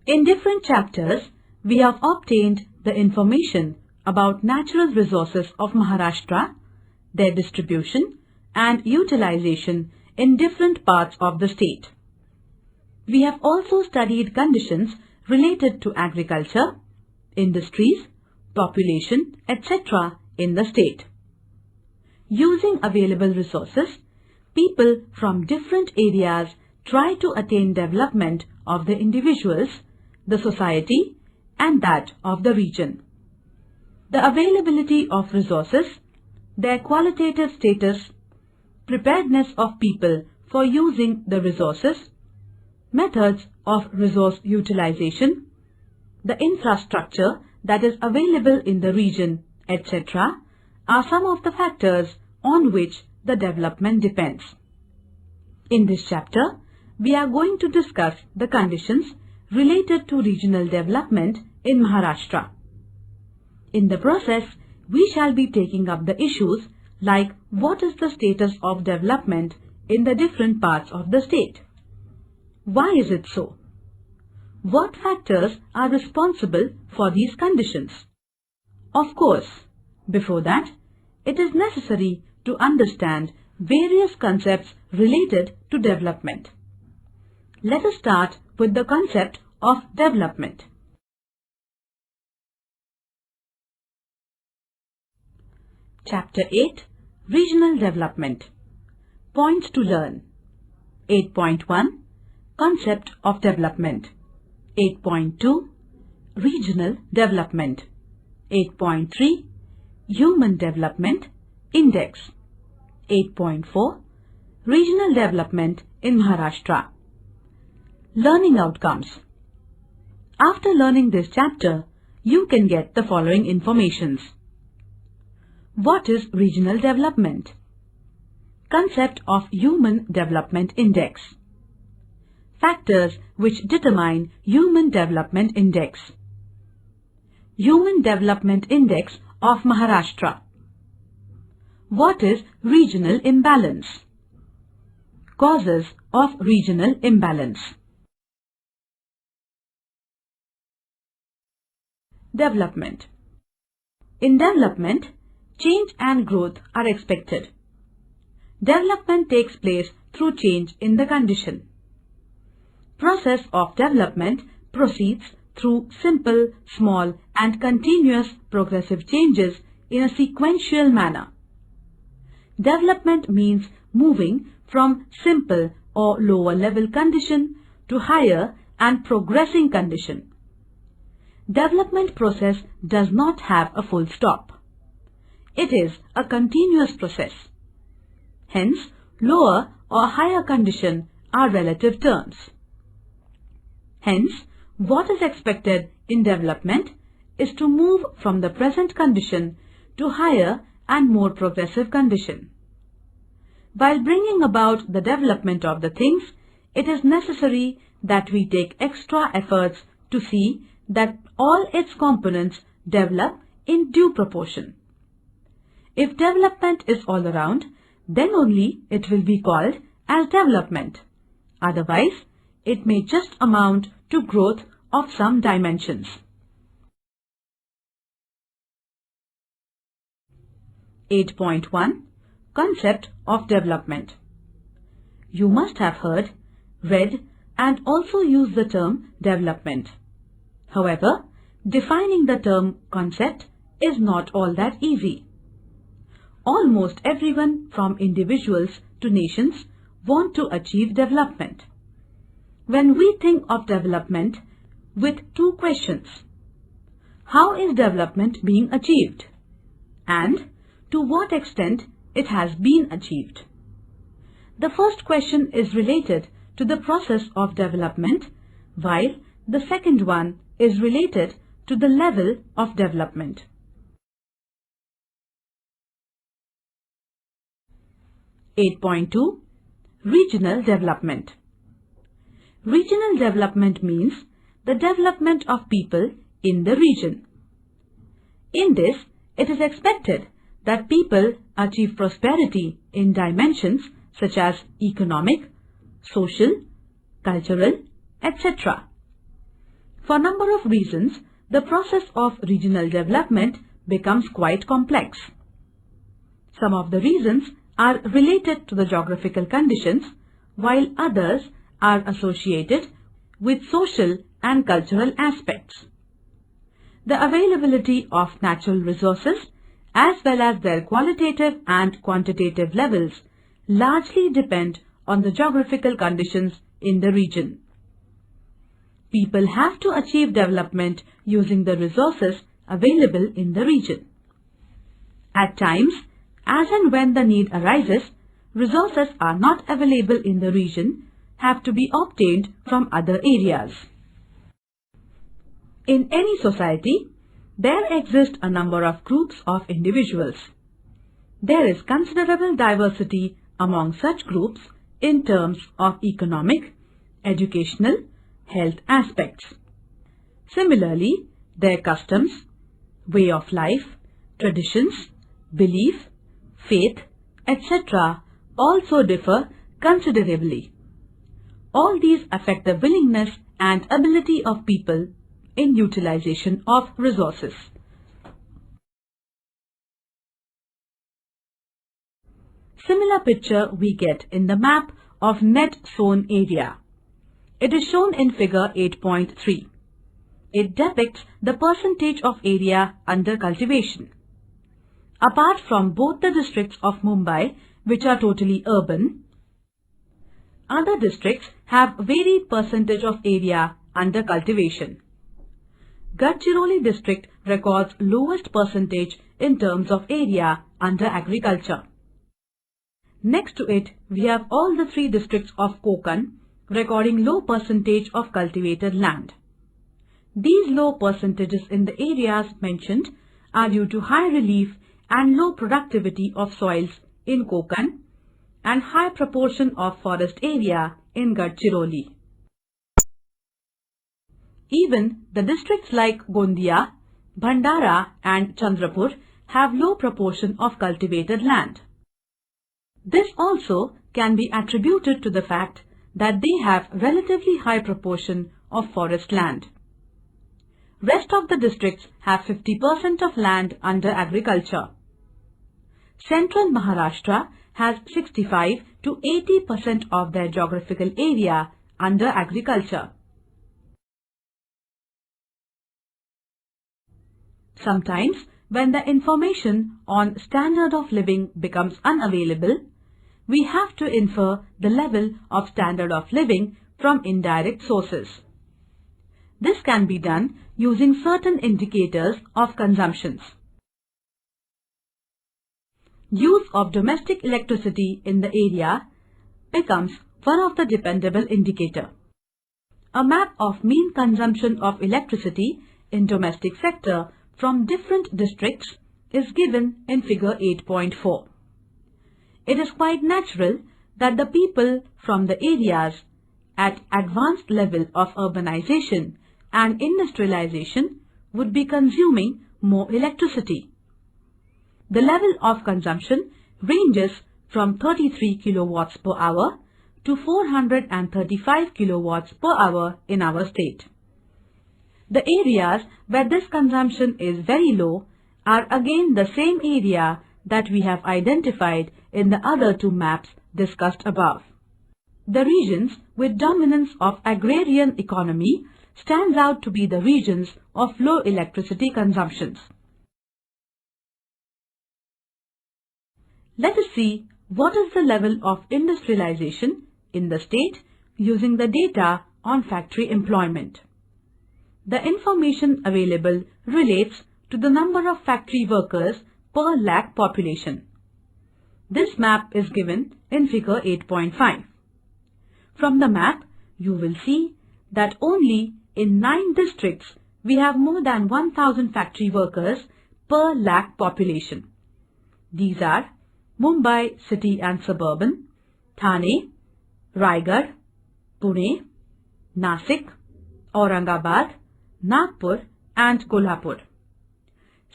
In different chapters, we have obtained the information about natural resources of Maharashtra, their distribution and utilization in different parts of the state. We have also studied conditions related to agriculture, industries, population, etc. in the state. Using available resources, people from different areas try to attain development of the individuals, the society, and that of the region. The availability of resources, their qualitative status, preparedness of people for using the resources, methods of resource utilization, the infrastructure that is available in the region, etc. are some of the factors on which the development depends. In this chapter, we are going to discuss the conditions related to regional development in Maharashtra. In the process, we shall be taking up the issues like what is the status of development in the different parts of the state? Why is it so? What factors are responsible for these conditions? Of course, before that, it is necessary to understand various concepts related to development. Let us start with the concept of development. Chapter 8, Regional Development. Points to learn. 8.1, Concept of Development. 8.2, Regional Development. 8.3, Human Development Index. 8.4, Regional Development in Maharashtra. Learning outcomes. After learning this chapter, you can get the following informations. What is regional development? Concept of Human Development Index. Factors which determine Human Development Index. Human Development Index of Maharashtra. What is regional imbalance? Causes of regional imbalance. Development. In development, change and growth are expected. Development takes place through change in the condition. Process of development proceeds through simple, small and continuous progressive changes in a sequential manner. Development means moving from simple or lower level condition to higher and progressing condition. Development process does not have a full stop. It is a continuous process. Hence, lower or higher condition are relative terms. Hence, what is expected in development is to move from the present condition to higher and more progressive condition. While bringing about the development of the things, it is necessary that we take extra efforts to see that all its components develop in due proportion. If development is all around, then only it will be called as development. Otherwise, it may just amount to growth of some dimensions. 8.1, Concept of Development. You must have heard, read and also used the term development. However, defining the term concept is not all that easy. Almost everyone from individuals to nations want to achieve development. When we think of development with two questions, how is development being achieved? And to what extent it has been achieved? The first question is related to the process of development, while the second one is related to the level of development. 8.2, Regional Development. Regional development means the development of people in the region. In this, it is expected that people achieve prosperity in dimensions such as economic, social, cultural, etc. For a number of reasons, the process of regional development becomes quite complex. Some of the reasons are related to the geographical conditions, while others are associated with social and cultural aspects. The availability of natural resources as well as their qualitative and quantitative levels largely depend on the geographical conditions in the region. People have to achieve development using the resources available in the region. At times, as and when the need arises, resources are not available in the region, have to be obtained from other areas. In any society, there exist a number of groups of individuals. There is considerable diversity among such groups in terms of economic, educational, health aspects. Similarly, their customs, way of life, traditions, belief, faith, etc. also differ considerably. All these affect the willingness and ability of people in utilization of resources. Similar picture we get in the map of net sown area. It is shown in figure 8.3. It depicts the percentage of area under cultivation. Apart from both the districts of Mumbai, which are totally urban, other districts have varied percentage of area under cultivation. Gadchiroli district records lowest percentage in terms of area under agriculture. Next to it, we have all the three districts of Konkan recording low percentage of cultivated land. These low percentages in the areas mentioned are due to high relief and low productivity of soils in Konkan and high proportion of forest area in Gadchiroli. Even the districts like Gondia, Bhandara and Chandrapur have low proportion of cultivated land. This also can be attributed to the fact that they have relatively high proportion of forest land. Rest of the districts have 50% of land under agriculture. Central Maharashtra has 65 to 80% of their geographical area under agriculture. Sometimes, when the information on standard of living becomes unavailable, we have to infer the level of standard of living from indirect sources. This can be done using certain indicators of consumptions. Use of domestic electricity in the area becomes one of the dependable indicator. A map of mean consumption of electricity in domestic sector from different districts is given in figure 8.4. It is quite natural that the people from the areas at advanced level of urbanization and industrialization would be consuming more electricity. The level of consumption ranges from 33 kilowatts per hour to 435 kilowatts per hour in our state. The areas where this consumption is very low are again the same area that we have identified in the other two maps discussed above. The regions with dominance of agrarian economy stands out to be the regions of low electricity consumptions. Let us see what is the level of industrialization in the state using the data on factory employment. The information available relates to the number of factory workers per lakh population. This map is given in figure 8.5. From the map, you will see that only in 9 districts we have more than 1000 factory workers per lakh population. These are Mumbai city and suburban, Thane, Raigad, Pune, Nasik, Aurangabad, Nagpur and Kolhapur.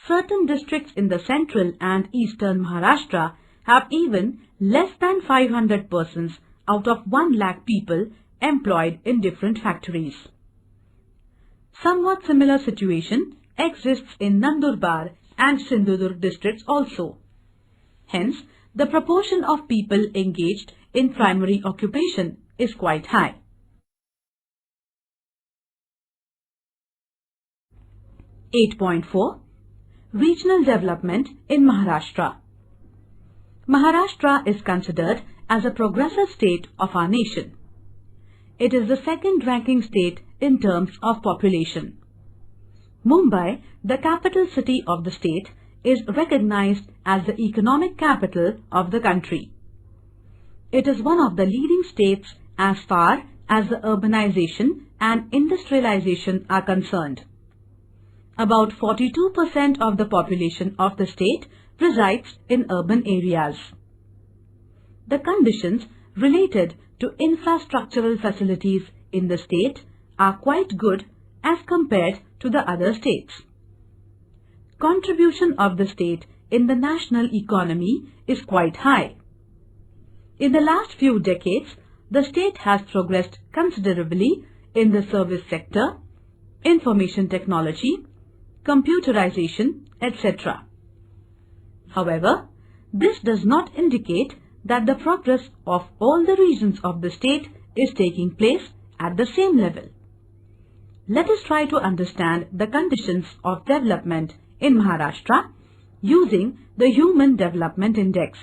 Certain districts in the central and eastern Maharashtra have even less than 500 persons out of 1 lakh people employed in different factories. Somewhat similar situation exists in Nandurbar and Sindhudurg districts also. Hence, the proportion of people engaged in primary occupation is quite high. 8.4 Regional Development in Maharashtra. Maharashtra is considered as a progressive state of our nation. It is the second-ranking state in terms of population. Mumbai, the capital city of the state, is recognized as the economic capital of the country. It is one of the leading states as far as the urbanization and industrialization are concerned. About 42% of the population of the state resides in urban areas. The conditions related to infrastructural facilities in the state are quite good as compared to the other states. Contribution of the state in the national economy is quite high. In the last few decades, the state has progressed considerably in the service sector, information technology, computerization, etc. However, this does not indicate that the progress of all the regions of the state is taking place at the same level. Let us try to understand the conditions of development in Maharashtra using the Human Development Index.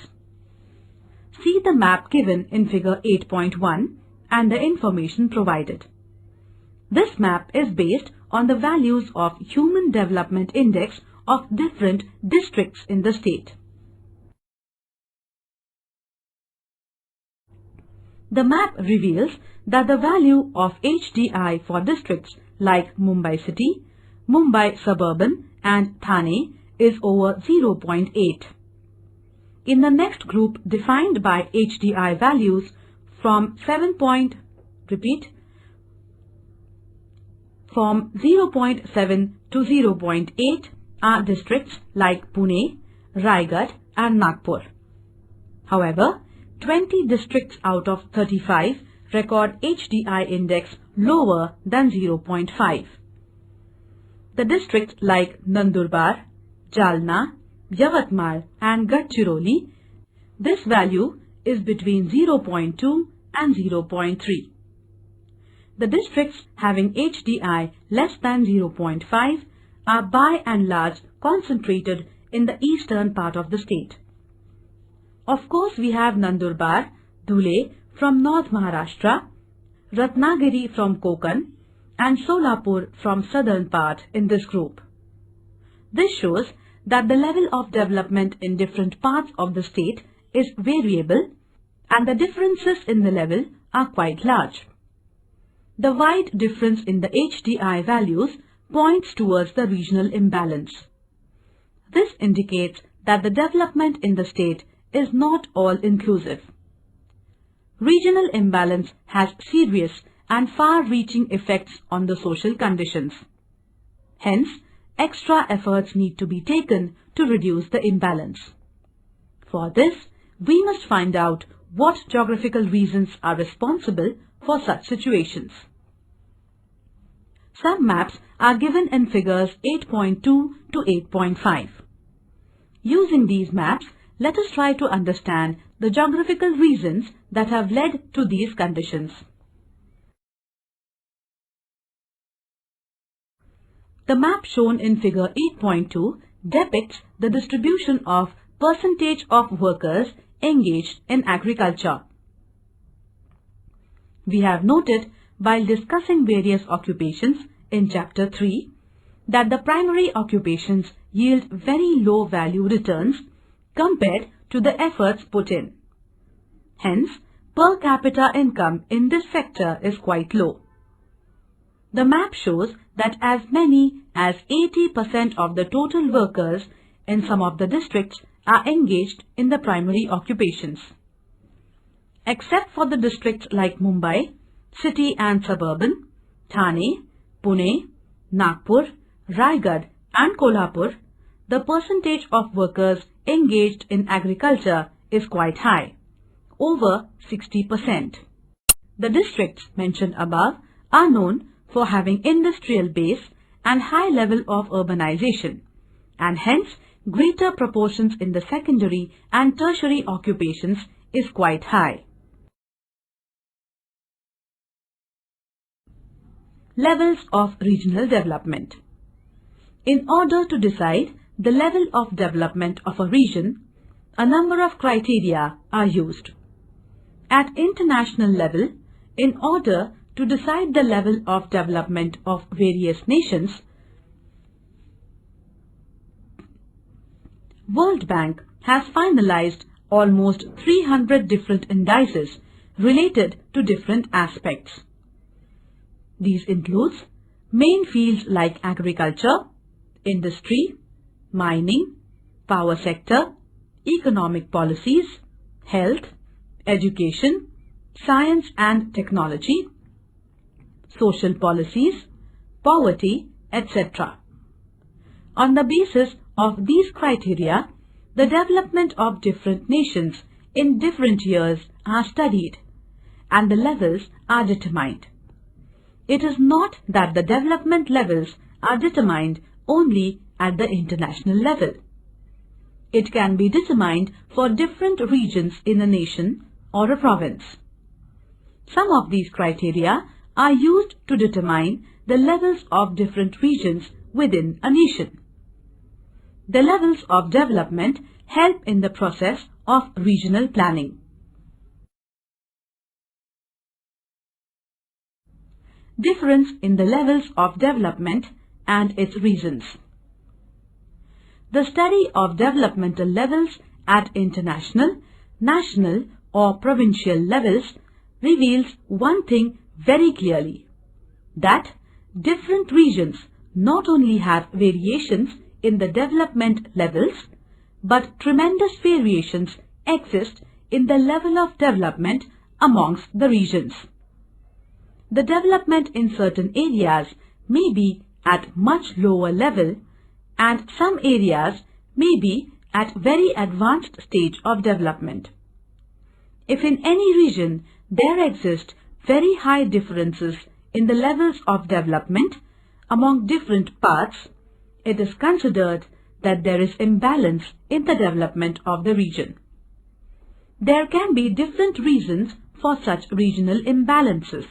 See the map given in figure 8.1 and the information provided. This map is based on the values of Human Development Index of different districts in the state. The map reveals that the value of HDI for districts like Mumbai City, Mumbai Suburban and Thane is over 0.8. In the next group defined by HDI values from 0.7 to 0.8 are districts like Pune, Raigad and Nagpur. However, 20 districts out of 35 record HDI index lower than 0.5. The districts like Nandurbar, Jalna, Yavatmal and Gadchiroli, this value is between 0.2 and 0.3. The districts having HDI less than 0.5 are by and large concentrated in the eastern part of the state. Of course, we have Nandurbar, Dhule from North Maharashtra, Ratnagiri from Konkan and Solapur from southern part in this group. This shows that the level of development in different parts of the state is variable and the differences in the level are quite large. The wide difference in the HDI values points towards the regional imbalance. This indicates that the development in the state is not all-inclusive. Regional imbalance has serious and far-reaching effects on the social conditions. Hence, extra efforts need to be taken to reduce the imbalance. For this, we must find out what geographical reasons are responsible for such situations. Some maps are given in figures 8.2 to 8.5. Using these maps, let us try to understand the geographical reasons that have led to these conditions. The map shown in figure 8.2 depicts the distribution of percentage of workers engaged in agriculture. We have noted while discussing various occupations in chapter 3 that the primary occupations yield very low value returns compared to the efforts put in. Hence, per capita income in this sector is quite low. The map shows that as many as 80% of the total workers in some of the districts are engaged in the primary occupations. Except for the districts like Mumbai, City and Suburban, Thane, Pune, Nagpur, Raigad and Kolhapur, the percentage of workers engaged in agriculture is quite high, over 60%. The districts mentioned above are known for having industrial base and high level of urbanization, and hence greater proportions in the secondary and tertiary occupations is quite high. Levels of regional development. In order to decide the level of development of a region, a number of criteria are used. At international level, in order to decide the level of development of various nations, World Bank has finalized almost 300 different indices related to different aspects. These include main fields like agriculture, industry, mining, power sector, economic policies, health, education, science and technology, social policies, poverty, etc. On the basis of these criteria, the development of different nations in different years are studied and the levels are determined. It is not that the development levels are determined only at the international level. It can be determined for different regions in a nation or a province. Some of these criteria are used to determine the levels of different regions within a nation. The levels of development help in the process of regional planning. Difference in the levels of development and its reasons. The study of developmental levels at international, national or provincial levels reveals one thing very clearly, that different regions not only have variations in the development levels, but tremendous variations exist in the level of development amongst the regions. The development in certain areas may be at much lower level and some areas may be at very advanced stage of development. If in any region there exist very high differences in the levels of development among different parts, it is considered that there is imbalance in the development of the region. There can be different reasons for such regional imbalances.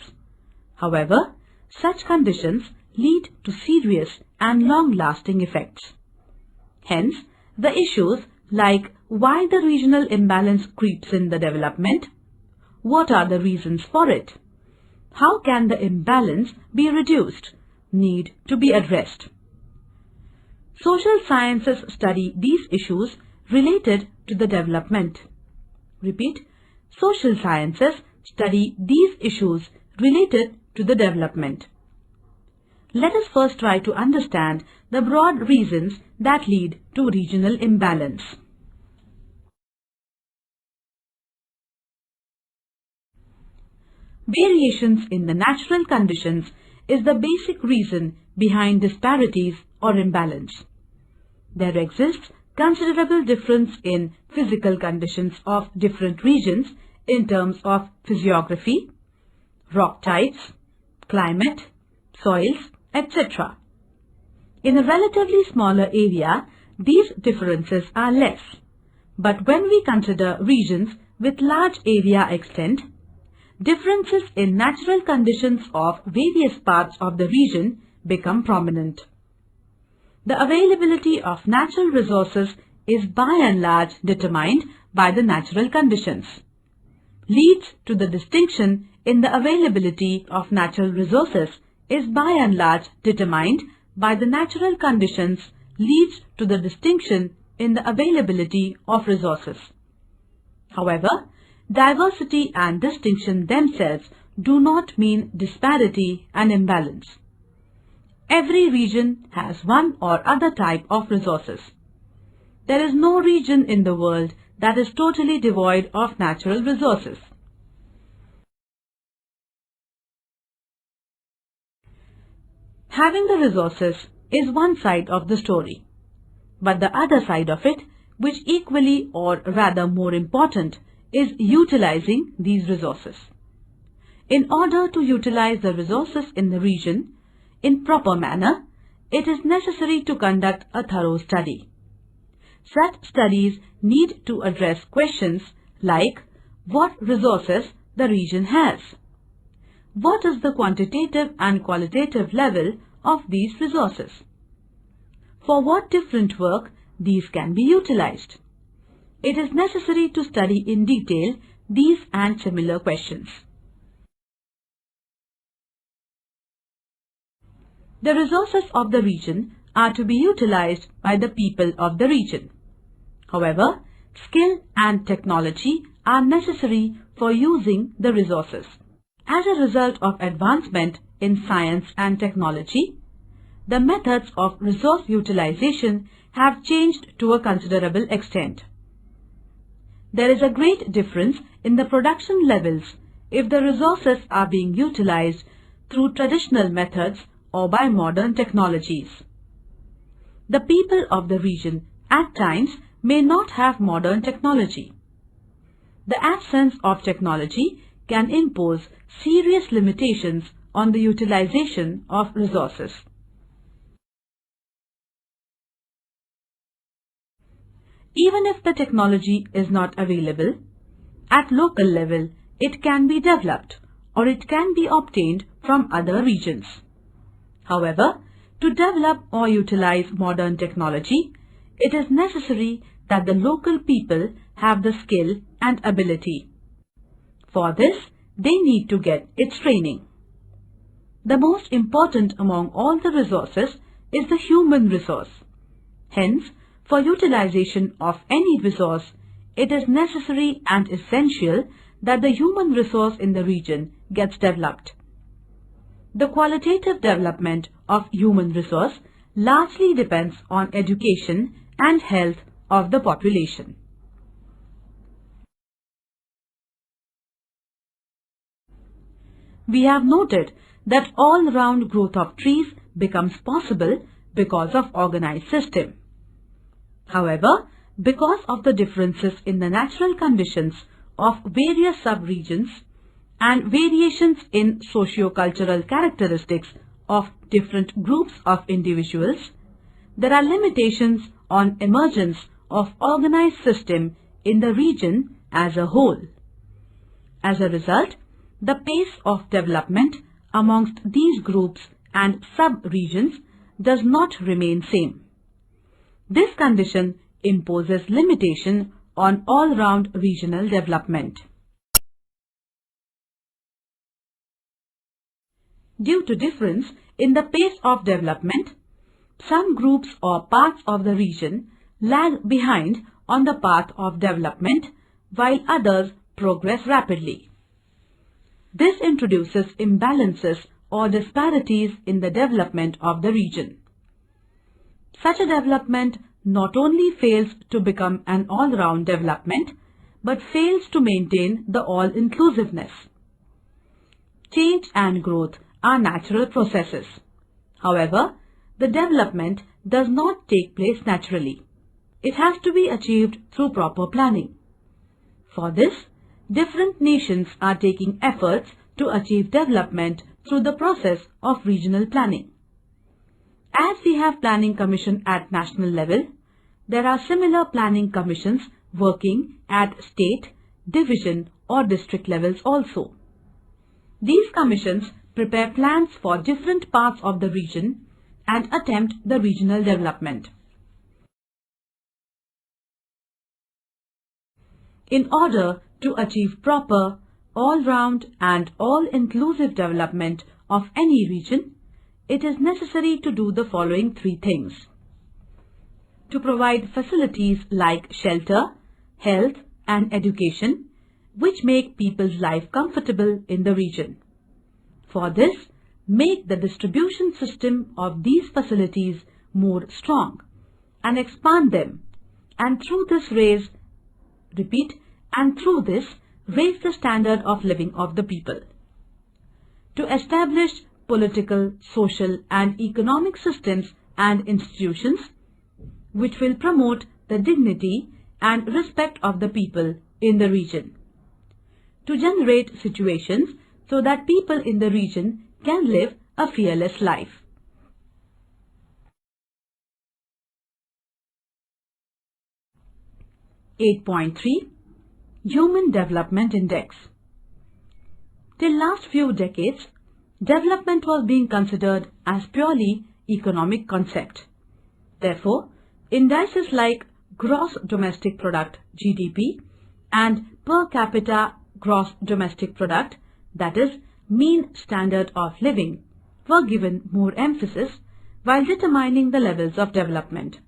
However, such conditions lead to serious and long-lasting effects. Hence, the issues like why the regional imbalance creeps in the development, what are the reasons for it, how can the imbalance be reduced, need to be addressed. Social sciences study these issues related to the development. Repeat, social sciences study these issues related to the development. Let us first try to understand the broad reasons that lead to regional imbalance. Variations in the natural conditions is the basic reason behind disparities or imbalance. There exists considerable difference in physical conditions of different regions in terms of physiography, rock types, climate, soils, etc. In a relatively smaller area, these differences are less. But when we consider regions with large area extent, differences in natural conditions of various parts of the region become prominent. The availability of natural resources is by and large determined by the natural conditions. Leads to the distinction in the availability of natural resources is by and large determined by the natural conditions leads to the distinction in the availability of resources. However, diversity and distinction themselves do not mean disparity and imbalance. Every region has one or other type of resources. There is no region in the world that is totally devoid of natural resources. Having the resources is one side of the story, but the other side of it, which equally or rather more important, is utilizing these resources. In order to utilize the resources in the region, in proper manner, it is necessary to conduct a thorough study. Such studies need to address questions like what resources the region has. What is the quantitative and qualitative level of these resources? For what different work these can be utilized? It is necessary to study in detail these and similar questions. The resources of the region are to be utilized by the people of the region. However, skill and technology are necessary for using the resources. As a result of advancement in science and technology, the methods of resource utilization have changed to a considerable extent. There is a great difference in the production levels if the resources are being utilized through traditional methods or by modern technologies. The people of the region at times may not have modern technology. The absence of technology can impose serious limitations on the utilization of resources. Even if the technology is not available, at local level it can be developed or it can be obtained from other regions. However, to develop or utilize modern technology, it is necessary that the local people have the skill and ability. For this, they need to get its training. The most important among all the resources is the human resource. Hence, for utilization of any resource, it is necessary and essential that the human resource in the region gets developed. The qualitative development of human resource largely depends on education and health of the population. We have noted that all-round growth of trees becomes possible because of organized system. However, because of the differences in the natural conditions of various sub-regions and variations in socio-cultural characteristics of different groups of individuals, there are limitations on emergence of organized system in the region as a whole. As a result, the pace of development amongst these groups and sub-regions does not remain same. This condition imposes limitation on all-round regional development. Due to difference in the pace of development, some groups or parts of the region lag behind on the path of development while others progress rapidly. This introduces imbalances or disparities in the development of the region. Such a development not only fails to become an all-round development, but fails to maintain the all-inclusiveness. Change and growth are natural processes. However, the development does not take place naturally. It has to be achieved through proper planning. For this, different nations are taking efforts to achieve development through the process of regional planning. As we have planning commission at national level, there are similar planning commissions working at state, division or district levels also. These commissions prepare plans for different parts of the region and attempt the regional development. In order to achieve proper, all-round and all-inclusive development of any region, it is necessary to do the following three things. To provide facilities like shelter, health and education, which make people's life comfortable in the region. For this, make the distribution system of these facilities more strong and expand them, and through this raise the standard of living of the people. To establish political, social and economic systems and institutions which will promote the dignity and respect of the people in the region. To generate situations so that people in the region can live a fearless life. 8.3 Human Development Index. Till last few decades, development was being considered as purely economic concept. Therefore, indices like Gross Domestic Product (GDP) and Per Capita Gross Domestic Product, that is, mean standard of living, were given more emphasis while determining the levels of development.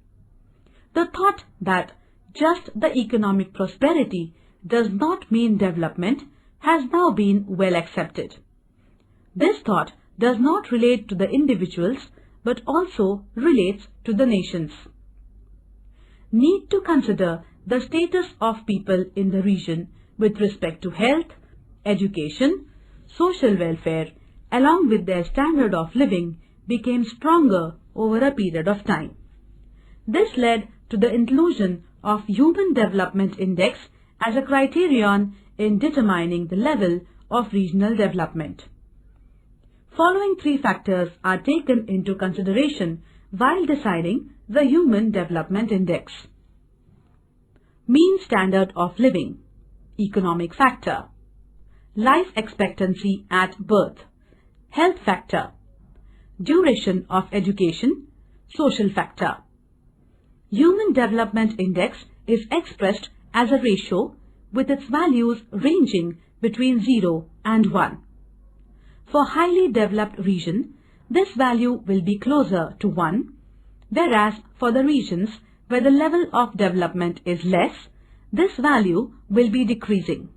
The thought that just the economic prosperity does not mean development has now been well accepted. This thought does not relate to the individuals but also relates to the nations. Need to consider the status of people in the region with respect to health, education, social welfare, along with their standard of living became stronger over a period of time. This led to the inclusion of Human Development Index as a criterion in determining the level of regional development. Following three factors are taken into consideration while deciding the Human Development Index. Mean standard of living, economic factor. Life expectancy at birth, health factor. Duration of education, social factor. Human Development Index is expressed as a ratio with its values ranging between 0 and 1. For highly developed region, this value will be closer to 1, whereas for the regions where the level of development is less, this value will be decreasing.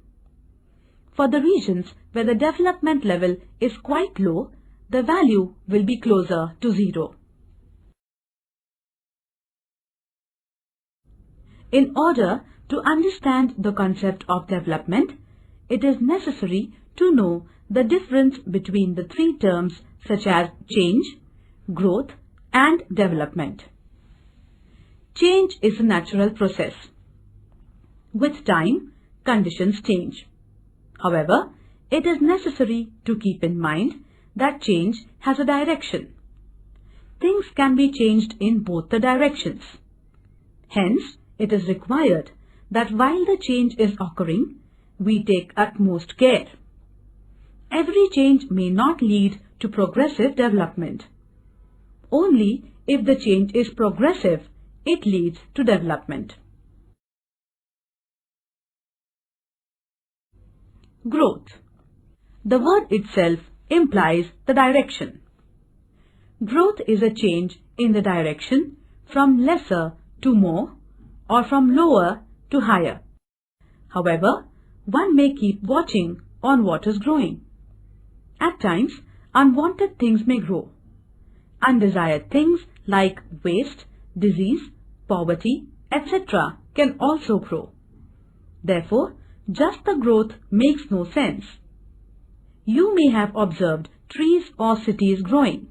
For the regions where the development level is quite low, the value will be closer to 0. In order to understand the concept of development, it is necessary to know the difference between the three terms such as change, growth, and development. Change is a natural process. With time, conditions change. However, it is necessary to keep in mind that change has a direction. Things can be changed in both the directions. Hence, it is required that while the change is occurring, we take utmost care. Every change may not lead to progressive development. Only if the change is progressive, it leads to development. Growth. The word itself implies the direction. Growth is a change in the direction from lesser to more or from lower to higher. However, one may keep watching on what is growing. At times, unwanted things may grow. Undesired things like waste, disease, poverty, etc. can also grow. Therefore, just the growth makes no sense. You may have observed trees or cities growing.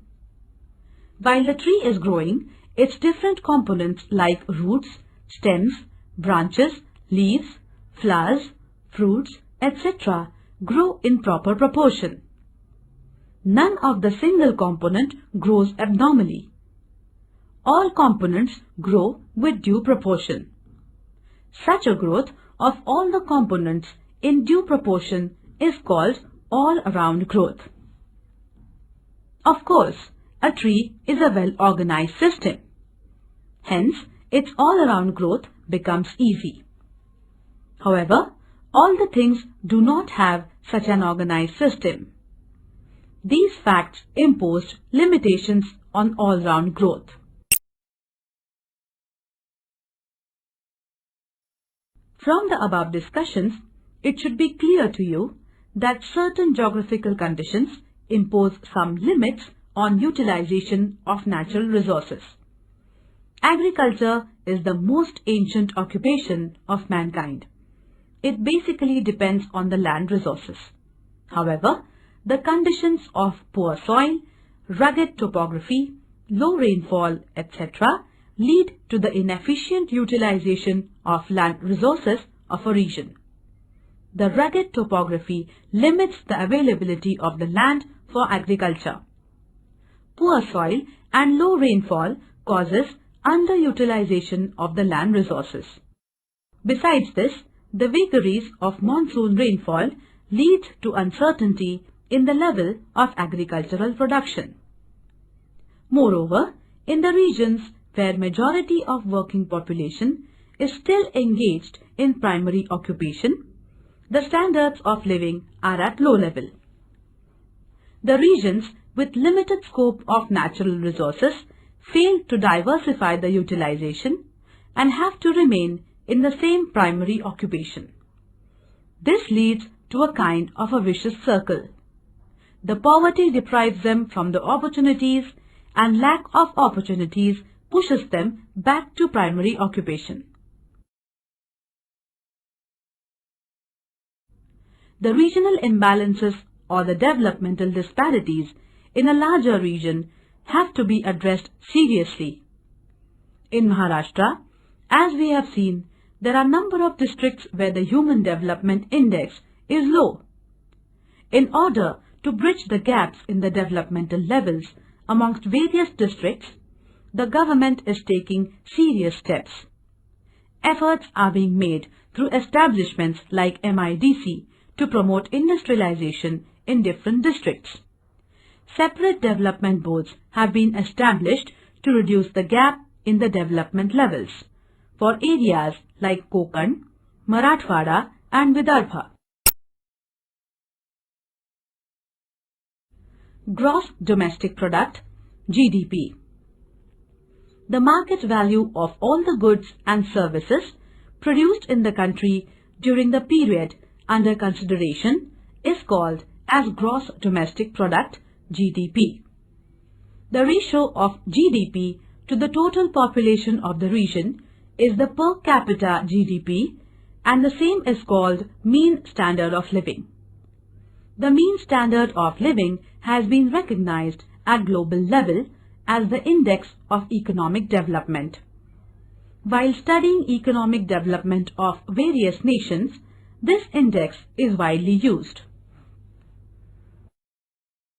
While the tree is growing, its different components like roots, stems, branches, leaves, flowers, fruits, etc. grow in proper proportion. None of the single component grows abnormally. All components grow with due proportion. Such a growth of all the components in due proportion is called all-around growth. Of course, a tree is a well-organized system. Hence, its all-around growth becomes easy. However, all the things do not have such an organized system. These facts imposed limitations on all-round growth. From the above discussions, it should be clear to you that certain geographical conditions impose some limits on utilization of natural resources. Agriculture is the most ancient occupation of mankind. It basically depends on the land resources. However, the conditions of poor soil, rugged topography, low rainfall, etc. lead to the inefficient utilization of land resources of a region. The rugged topography limits the availability of the land for agriculture. Poor soil and low rainfall causes underutilization of the land resources. Besides this, the vagaries of monsoon rainfall lead to uncertainty in the level of agricultural production. Moreover, in the regions where majority of working population is still engaged in primary occupation, the standards of living are at low level. The regions with limited scope of natural resources fail to diversify the utilization and have to remain in the same primary occupation. This leads to a kind of a vicious circle. The poverty deprives them from the opportunities, and lack of opportunities pushes them back to primary occupation. The regional imbalances or the developmental disparities in a larger region have to be addressed seriously. In Maharashtra, as we have seen, there are a number of districts where the Human Development Index is low. In order to bridge the gaps in the developmental levels amongst various districts, the government is taking serious steps. Efforts are being made through establishments like MIDC to promote industrialization in different districts. Separate development boards have been established to reduce the gap in the development levels for areas like Konkan, Marathwada and Vidarbha. Gross Domestic Product, GDP. The market value of all the goods and services produced in the country during the period under consideration is called as Gross Domestic Product, GDP. The ratio of GDP to the total population of the region is the per capita GDP, and the same is called mean standard of living. The mean standard of living has been recognized at global level as the index of economic development. While studying economic development of various nations, this index is widely used.